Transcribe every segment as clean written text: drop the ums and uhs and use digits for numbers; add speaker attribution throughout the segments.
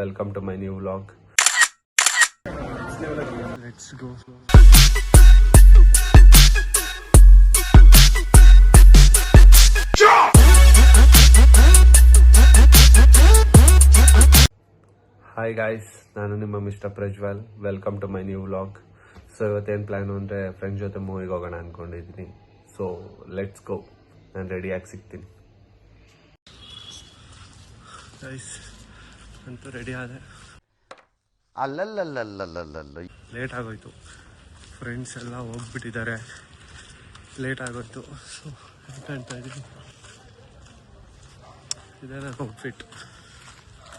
Speaker 1: Welcome to my new vlog. Let's go. Hi guys, ನಾನು ನಿಮ್ಮ mister Prajwal. Welcome to my new vlog. So ಇವತ್ತೇನು plan ಅಂದರೆ friends ಜೊತೆ ಮೂವಿಗೆ ಹೋಗೋಣ ಅಂದ್ಕೊಂಡಿದ್ದೀನಿ. So let's go. ನಾನು ರೆಡಿಯಾಗಿ ಸಿಗ್ತೀನಿ. ಗೈಸ್ ಅಂತೂ ರೆಡಿ ಆದೆ.
Speaker 2: ಅಲ್ಲಲ್ಲಲ್ಲಲ್ಲಲ್ಲಲ್ಲ
Speaker 1: ಲೇಟ್ ಆಗೋಯ್ತು. ಫ್ರೆಂಡ್ಸ್ ಎಲ್ಲ ಹೋಗ್ಬಿಟ್ಟಿದ್ದಾರೆ. ಲೇಟ್ ಆಗೋಯ್ತು. ಸೊ ಕಾಣ್ತಾ ಇದ್ದೀನಿ, ಇದೇ ನನ್ನ ಔಟ್ಫಿಟ್.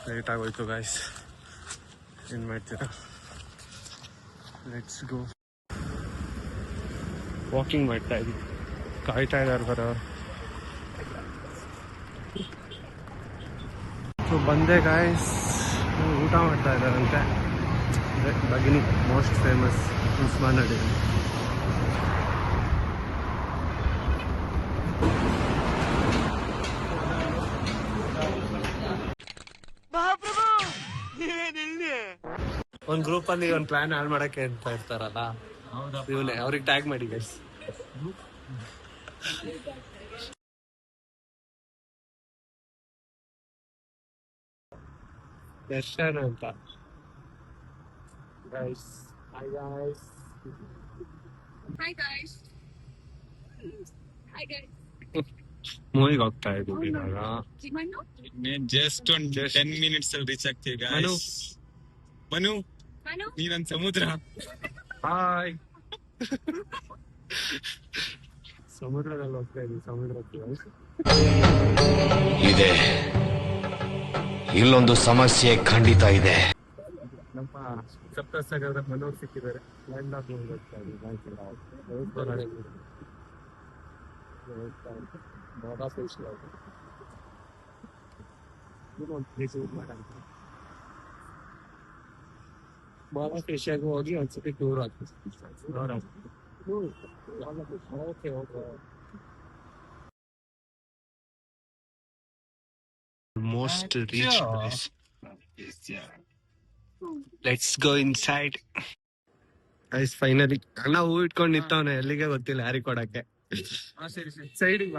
Speaker 1: ಲೇಟ್ ಆಗೋಯ್ತು ಗಾಯ್ಸ್, ಏನು ಮಾಡ್ತೀರಾ? Let's go. ವಾಕಿಂಗ್ ಮಾಡ್ತಾ ಇದ್ದೀವಿ, ಕಾಯ್ತಾ ಇದ್ದಾರೆ ಬರೋರು. ಸೊ ಬಂದೆ ಗಾಯ್ಸ್. ಊಟ ಮಾಡ್ತಾ ಇದ್ದಾರಂತೆ. ಬಗಿನಿ ಮೋಸ್ಟ್ ಫೇಮಸ್ ಉಸ್ಮಾನ್ ಅಡಿ. ಒಂದು ಗ್ರೂಪ್ ಅಲ್ಲಿ ಒಂದು ಪ್ಲಾನ್ ಹಾಳು ಮಾಡಕ್ಕೆ ಅಂತ ಇರ್ತಾರಲ್ಲ, ಇವನೇ. ಅವ್ರಿಗೆ ಟ್ಯಾಗ್ ಮಾಡಿ ಗೈಸ್. ದರ್ಶನ್ ಅಂತ guys. Hi guys.
Speaker 3: Hi guys. Hi guys.
Speaker 1: ಮೂವಿಗೆ ಹೋಗ್ತಾ ಇದ್ದೀವಿ ಇವಾಗ.
Speaker 4: ಜಸ್ಟ್ ಒಂದು 10 ಮಿನಿಟ್ಸ್ ಅಲ್ಲಿ ರೀಚ್ ಆಗ್ತೀವಿ ಗಾಯ್ಸ್. ಮನು ನೀ ನನ್ನ ಸಮುದ್ರ.
Speaker 1: ಹಾಯ್. ಸಮುದ್ರದಲ್ಲಿ ಹೋಗ್ತಾ ಇದ್ದೀವಿ. ಸಮುದ್ರಕ್ಕೆ
Speaker 2: ಇದೆ, ಇಲ್ಲೊಂದು ಸಮಸ್ಯೆ ಖಂಡಿತ ಇದೆ.
Speaker 1: ನಮ್ಮ ಸಪ್ತಸಾಗರದ ಮನೋರು ಸಿಕ್ಕಿದ್ದಾರೆ. ಲ್ಯಾಂಡ್ ಆಫ್ ಹೋಗ್ತಾ ಇದ್ದೀವಿ. ಬಾಬಾ ಫೇಶಿಯಲ್ ಬಾಬಾ ಫೇಶಿಯಲ್ಗೆ ಹೋಗಿ ಒಂದ್ಸತಿ ಟೂರ್ ಆಗ್ತದೆ. Okay okay. Almost reached this. Let's go inside. Guys, finally ಅಣ್ಣ ಹೂ ಇಟ್ಕೊಂಡು ನಿಂತವನೆ. ಎಲ್ಲಿಗೆ ಗೊತ್ತಿಲ್ಲ, ಯಾರಿಗೆ ಕೊಡಕ್ಕೆ. ಸೈಡ್ ಇಲ್ಲ.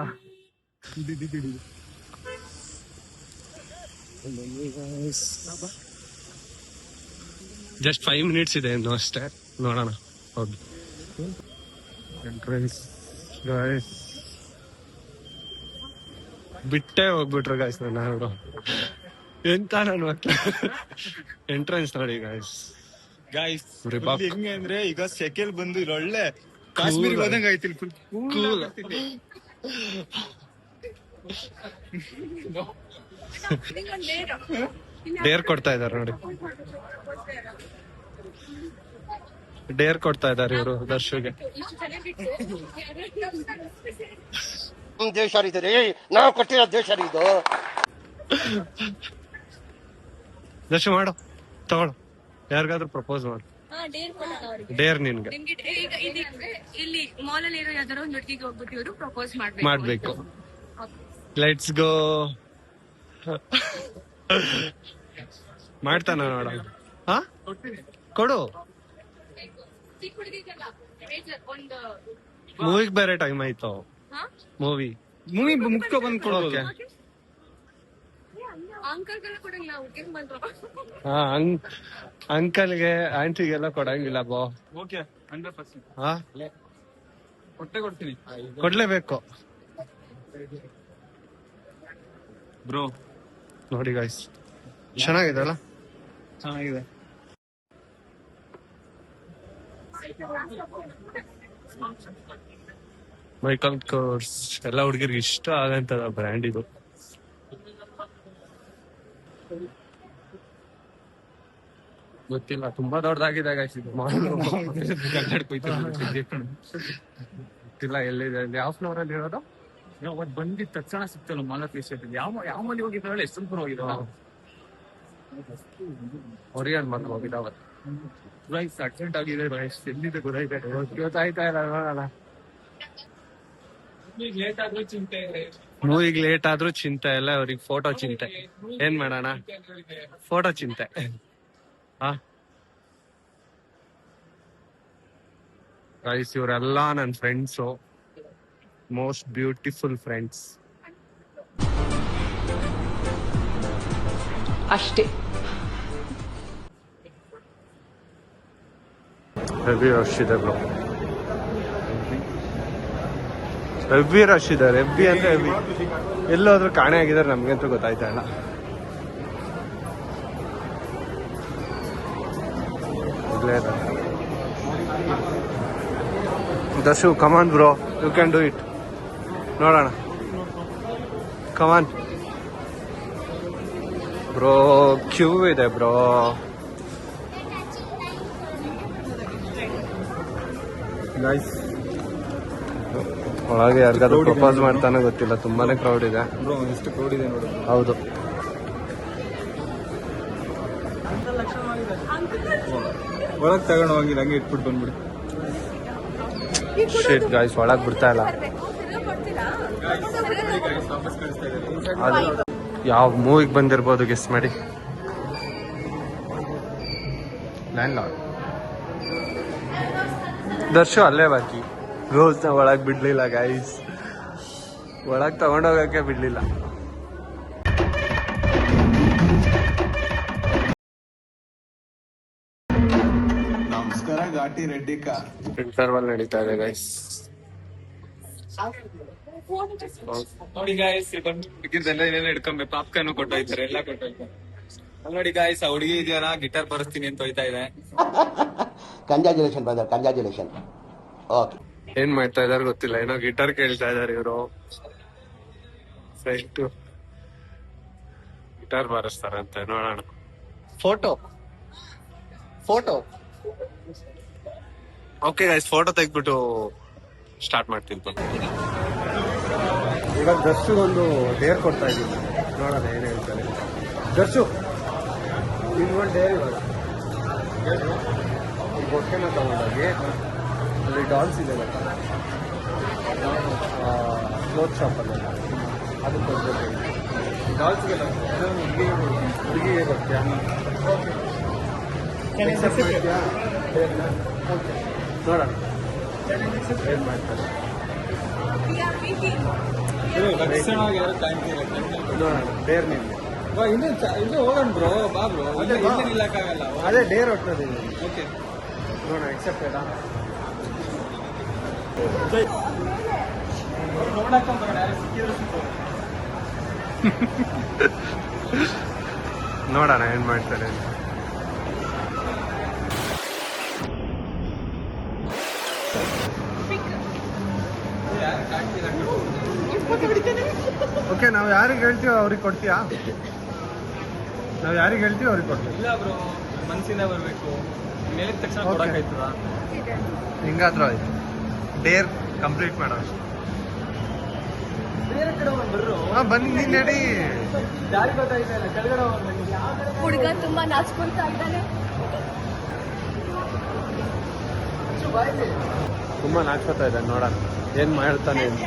Speaker 1: ಜಸ್ಟ್ 5 ಮಿನಿಟ್ಸ್ ಇದೆ ಇನ್ನು ಅಷ್ಟೇ. ನೋಡೋಣ. ಹೌದು, ಎಂಟ್ರೆನ್ಸ್ ಗಾಯ್ಸ್. ಬಿಟ್ಟೆ ಹೋಗ್ಬಿಟ್ರು ಗಾಯ್ಸ್. ನಾನು ಎಂತ ನನ್ನ ಮಕ್ಕಳು. ಎಂಟ್ರೆನ್ಸ್ ನೋಡಿ ಗಾಯ್ಸ್.
Speaker 4: ಗಾಯ್ಸ್ ಹೆಂಗೆ ಅಂದ್ರೆ ಈಗ ಸೆಕೆಲ್ ಬಂದು ಇಲ್ಲಿ ಒಳ್ಳೆ ಕಾಶ್ಮೀರಿಗೆ ಹೋದಂಗ ಆಯ್ತು.
Speaker 1: ಡೇರ್ ಕೊಡ್ತಾ ಇದಾರೆ ನೋಡಿ. ಡೇರ್ ಕೊಡ್ತಾ ಇದಾರೆ ಇವರು ದರ್ಶುಗೆ.
Speaker 2: ದೇಶ ರೀ, ನಾವು ಕೊಟ್ಟಿರೋ ದೇಶ ಇದು.
Speaker 1: ದರ್ಶು ಮಾಡು, ತಗೊಳು. ಯಾರಿಗಾದ್ರೂ ಪ್ರಪೋಸ್ ಮಾಡು. ಡೇರ್ ನಿನ್ಗೆ
Speaker 3: ಇಲ್ಲಿ ಮಾಲ್ ಅಲ್ಲಿ ಇರೋ ಯಾವ್ದಾರ ಒಂದು ಹುಡುಗಿಗೆ ಹೋಗ್ಬಿಟ್ಟು ಇವರು ಪ್ರಪೋಸ್
Speaker 1: ಮಾಡ್ಬೇಕು. Let's go. ಮಾಡ್ತಾನ ನೋಡ. ಹಾ ಕೊಡು. ಮೂವಿಗೆ ಬೇರೆ ಟೈಮ್ ಆಯ್ತು. ಮೂವಿ
Speaker 4: ಮುಗ್ಕೊ ಬಂದ್ ಕೊಡೋಕೆ.
Speaker 1: ಹಾ, ಅಂಕಲ್ಗೆ ಆಂಟಿಗೆಲ್ಲ ಕೊಡಂಗಿಲ್ಲ ಬೋ.
Speaker 4: ಓಕೆ 100%.
Speaker 1: ಹಾ,
Speaker 4: ಕೊಡ್ತೀನಿ.
Speaker 1: ಕೊಡ್ಲೇಬೇಕು
Speaker 4: ಬ್ರೋ.
Speaker 1: ನೋಡಿ ಗಾಯ್ಸ್, ಚೆನ್ನಾಗಿದೆ ಅಲ್ಲ?
Speaker 4: ಚೆನ್ನಾಗಿದೆ.
Speaker 1: ಮೈಕಲ್ ಕೋರ್ಸ್ ಎಲ್ಲ ಹುಡುಗಿರ್ಗೆ ಇಷ್ಟ ಆಗಂತದ ಬ್ರ್ಯಾಂಡ್ ಇದು. ಗೊತ್ತಿಲ್ಲ, ತುಂಬಾ ದೊಡ್ಡದಾಗಿದೆ ಗಾಯ್ಸ್ ಇದು. ಗೊತ್ತಿಲ್ಲ ಎಲ್ಲಿದೆ, ಯಾವ ಫ್ಲೋರ್ ಅಲ್ಲಿ ಇರೋದು.
Speaker 4: ಅವತ್ತು ಬಂದಿದ್ದ ತಕ್ಷಣ ಸಿಕ್ತಲ್ಲ ಮಾಲಾ ಪ್ಲೇಸ್. ಯಾವ ಮನೆ ಹೋಗಿದ್ದಾಳೆ, ಎಷ್ಟು ದೂರ ಹೋಗಿದ್ದಾವ.
Speaker 1: ಒರಿಯನ್ ಮಗ ಹೋಗಿದ್ದ ಅವತ್ತು.
Speaker 4: ಅರ್ಜೆಂಟ್ ಆಗಿದೆ ಎಲ್ಲಿದೆ ಗೊತ್ತಾಯ್ತಾ
Speaker 1: ಗೊತ್ತಾಯ್ತಾ ಇಲ್ಲ, ನೋಡೋಣ.
Speaker 4: ಲೇಟ್ ಆದ್ರೂ ಚಿಂತೆ ಇದೆ.
Speaker 1: ಮೂವಿಗೆ ಲೇಟ್ ಆದ್ರೂ ಚಿಂತೆ ಇಲ್ಲ, ಅವ್ರಿಗೆ ಫೋಟೋ ಚಿಂತೆ. ಏನ್ ಮಾಡೋಣ, ಫೋಟೋ ಚಿಂತೆ. ಗೈಸ್ ಇವರೆಲ್ಲ ನನ್ನ ಫ್ರೆಂಡ್ಸು, ಮೋಸ್ಟ್ ಬ್ಯೂಟಿಫುಲ್ ಫ್ರೆಂಡ್ಸ್
Speaker 5: ಅಷ್ಟೇ.
Speaker 1: ಹೆವಿ ರಶ್ ಇದೆ ಬ್ರೋ, ಹೆವಿ ರಶ್ ಇದ್ದಾರೆ. ಹೆವಿ ಅಂದ್ರೆ ಹೆವಿ. ಎಲ್ಲೋದ್ರೂ ಕಾಣೆ ಆಗಿದ್ದಾರೆ ನಮ್ಗಂತೂ ಗೊತ್ತಾಯ್ತಾ ಇಲ್ಲ. Darshu come on bro, you can do it. ನೋಡೋಣ, ಕಮಾನ್ ಬ್ರೋ. ಕ್ಯೂ ಇದೆ ಬ್ರೋ. ನೈಸ್. ಒಳಗೆ ಯಾರಿಗಾದ್ರೂ ಪ್ರಪೋಸ್ ಮಾಡ್ತಾನೆ ಗೊತ್ತಿಲ್ಲ, ತುಂಬಾನೇ ಕ್ರೌಡ್ ಇದೆ.
Speaker 4: ಎಷ್ಟು ಕ್ರೌಡ್ ಇದೆ ನೋಡಿ.
Speaker 1: ಹೌದು,
Speaker 4: ಒಳಗ್ ತಗೊಂಡು ಹೋಗಿ ಹಂಗೆ ಇಟ್ಬಿಟ್ಟು ಬಂದ್ಬಿಡಿ.
Speaker 1: ಶೀಟ್ ಗಾಯ್ಸ್, ಒಳಗ್ ಬಿಡ್ತಾ ಇಲ್ಲ. ಯಾವ ಮೂವಿಗೆ ಬಂದಿರ್ಬೋದು ಗೆಸ್ ಮಾಡಿ. Land lord. ದರ್ಶು ಅಲ್ಲೇ ಬಾಕಿ. ರೋಸ್ನ ಒಳಗ್ ಬಿಡ್ಲಿಲ್ಲ ಗೈಸ್, ಒಳಗ್ ತಗೊಂಡೋಗಕ್ಕೆ ಬಿಡ್ಲಿಲ್ಲ.
Speaker 4: ನಮಸ್ಕಾರ ಘಾಟಿ ರೆಡ್ಡಿ ಕಾರ್.
Speaker 1: ಇಂಟರ್ವಲ್ ನಡೀತಾ ಇದೆ ಗೈಸ್.
Speaker 4: ನೋಡಿ ಗಾಯ್ಸ್, ಹುಡುಗಿರ್ದೆಲ್ಲ ಏನೇನು ಹಿಡ್ಕೊಂಬೆ, ಪಾಪ್ಕಾರ್ನ್ ಕೊಟ್ಟೋಯ್ತಾರೆ, ಎಲ್ಲ ಕೊಟ್ಟೋಯ್ತಾರೆ. ಅಲ್ಲಿ ನೋಡಿ ಗಾಯ್ಸ್, ಆ ಹುಡುಗಿ ಇದೆಯಲ್ಲ, ಗಿಟಾರ್ ಬರೆಸ್ತೀನಿ ಅಂತ ಹೋಯ್ತಾ ಇದೆ.
Speaker 2: Congratulation brother, congratulation. ಓಕೆ,
Speaker 1: ಏನ್ ಮಾಡ್ತಾ ಇದಾರೆ ಗೊತ್ತಿಲ್ಲ, ಏನೋ ಗಿಟಾರ್ ಕೇಳ್ತಾ ಇದಾರೆ ಇವರು. ಗಿಟಾರ್ ಬಾರಿಸ್ತಾರಂತೆ, ನೋಡೋಣ. ಫೋಟೋ ಓಕೆ ಗೈಸ್, ಫೋಟೋ ತೆಗ್ದ್ಬಿಟ್ಟು ಸ್ಟಾರ್ಟ್ ಮಾಡ್ತೀನಿ. ಇವಾಗ ದರ್ಶುಗೊಂದು ಡೇರ್ ಕೊಡ್ತಾ ಇದ್ದೀನಿ, ನೋಡೋಣ ಏನ್ ಹೇಳ್ತಾರೆ. ದರ್ಶು ಇನ್ನೊಂದು ಡೇರ್ ಇವಾಗ ಈ ಬೊಟ್ಟೆನ ತಗೊಂಡೋಗಿ ಅಲ್ಲಿ ಡಾಲ್ಸ್ ಇದೆ ಗೊತ್ತಾ, ಕ್ಲೋತ್ ಶಾಪಲ್ಲೆಲ್ಲ, ಅದಕ್ಕೆ ಕೊಡ್ಬೇಕು.
Speaker 4: ಡಾಲ್ಸ್ಗೆಲ್ಲ
Speaker 1: ಹುಡುಗಿಗೆ ಬರ್ತೀಯಾ? ನೋಡೋಣ ಏನ್ ಮಾಡ್ತಾರೆ.
Speaker 4: ಲಕ್ಷಣವಾಗಿ ಯಾರು ಕಾಣ್ತಿಲ್ಲ.
Speaker 1: ನೋಡೋಣ, ಡೇರ್ ನಿಮ್ಗೆ.
Speaker 4: ಇಲ್ಲೇ ಹೋಗೋಣ ಬ್ರೋ, ಬಾ ಬ್ರೋ. ಇಲ್ಲೇ ನಿಲ್ಲಕ್ಕಾಗಲ್ಲ.
Speaker 1: ಅದೇ ಡೇರ್ ಹೊಟ್ಟದಿಲ್ಲ.
Speaker 4: ಓಕೆ,
Speaker 1: ನೋಡೋಣ, ಎಕ್ಸೆಪ್ಟೆಡ್. ನೋಡೋಣ ಏನ್ ಮಾಡ್ತಾರೆ. ಓಕೆ, ನಾವ್ ಯಾರಿಗೆ ಹೇಳ್ತೀವೋ ಅವ್ರಿಗೆ ಕೊಡ್ತೀಯಾ? ನಾವ್ ಯಾರಿಗೆ ಹೇಳ್ತೀವೋ ಅವ್ರಿಗೆ ಕೊಡ್ತೀವಿ.
Speaker 4: ಇಲ್ಲ ಬ್ರೋ, ಮನ್ಸಿಂದ ಬರ್ಬೇಕು, ಮೇಲಿದ ತಕ್ಷಣ ಕೊಡಕ್ಕಾಯ್ತದ?
Speaker 1: ಹಿಂಗಾದ್ರೂ ಆಯ್ತು. ಡೇರ್ ಕಂಪ್ಲೀಟ್ ಮಾಡೋ.
Speaker 4: ಬೇರೆ ಕಡೆ ಬರ್ರು.
Speaker 1: ಬನ್ನಿ ನಡಿ.
Speaker 4: ದಾರಿ ಗೊತ್ತಾಯ್ತಾ ಇಲ್ಲ, ಕೆಳಗಡೆ
Speaker 3: ಹುಡುಗ ತುಂಬಾ ನಾಚ್ಕೊಳ್ತಾ ಇದ್ದಾನೆ.
Speaker 1: ತುಂಬಾ ನಾಚ್ಕೋತಾ ಇದ್ದಾನೆ, ನೋಡೋಣ ಏನ್ ಮಾಡ್ತಾನೆ ಅಂತ.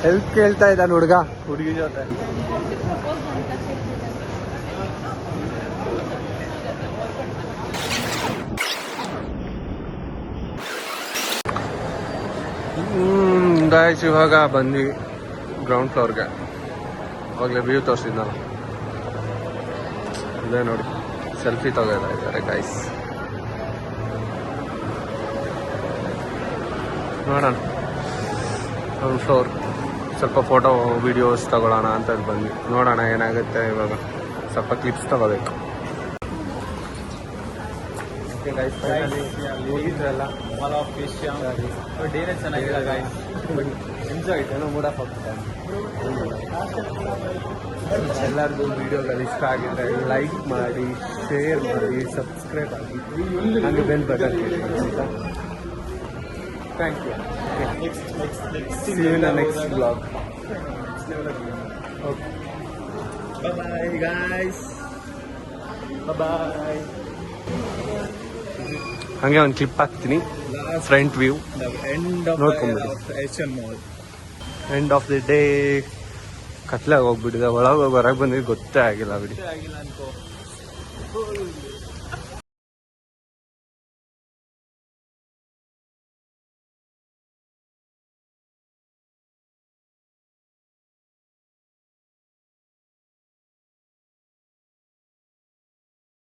Speaker 1: ಹೆಲ್ಪ್ ಕೇಳ್ತಾ ಇದ್ದಾನೆ ಹುಡುಗ ಹುಡುಗಿ ಜೊತೆ. ಗಾಯ್ಸ್, ಇವಾಗ ಬಂದ್ವಿ ಗ್ರೌಂಡ್ ಫ್ಲೋರ್ಗೆ. ಅವಾಗಲೇ ವ್ಯೂ ತೋರಿಸಿದ್ನಲ್ಲ, ಇದೇ ನೋಡಿ, ಸೆಲ್ಫಿ ತಗೋತಾ ಇದ್ದಾರೆ ಗಾಯ್ಸ್. ನೋಡೋಣ, ಗ್ರೌಂಡ್ ಫ್ಲೋರ್ ಸ್ವಲ್ಪ ಫೋಟೋ ವಿಡಿಯೋಸ್ ತಗೊಳ್ಳೋಣ ಅಂತ ಬಂದ್ವಿ. ನೋಡೋಣ ಏನಾಗುತ್ತೆ. ಇವಾಗ ಸ್ವಲ್ಪ ಕ್ಲಿಪ್ಸ್ ತಗೋಬೇಕು. ಹೋಗಿದ್ರಲ್ಲ
Speaker 4: ಮಾಲ್ ಆಫ್ ಏಷ್ಯಾ, ಡೇನೇ ಚೆನ್ನಾಗಿಲ್ಲ ಗಾಯ್ಸ್,
Speaker 1: ಎಂಜಾಯ್ ಆಯ್ತು. ಏನೋ ಮೂಡ್ ಆಫ್ ಆಗ್ತದೆ. ಎಲ್ಲರಿಗೂ ವಿಡಿಯೋಗಳು ಇಷ್ಟ ಆಗಿದ್ರೆ ಲೈಕ್ ಮಾಡಿ, ಶೇರ್ ಮಾಡಿ, ಸಬ್ಸ್ಕ್ರೈಬ್ ಆಗಿ, ಹಾಗೆ ಬೆಲ್ ಬಟನ್ ಅಂತ. Thank you. See you in the next vlog. Okay. Bye guys. Bye. ಹಂಗೆ ಒಂದು ಕ್ಲಿಪ್ ಹಾಕ್ತೀನಿ, ಫ್ರಂಟ್ ವ್ಯೂ.
Speaker 4: ಎಂಡ್ ಆಫ್
Speaker 1: ನೋಡ್ಕೊಂಡ್ಬಿಡಿ.
Speaker 4: Asian mall.
Speaker 1: End of the day. ಕತ್ಲಾಗ ಹೋಗ್ಬಿಟ್ಟಿದೆ, ಒಳಗೆ ಹೊರಗೆ ಬಂದಿದ್ದು ಗೊತ್ತೇ ಆಗಿಲ್ಲ ಬಿಡಿ.
Speaker 4: ಆಗಿಲ್ಲ ಅನ್ಕೋ.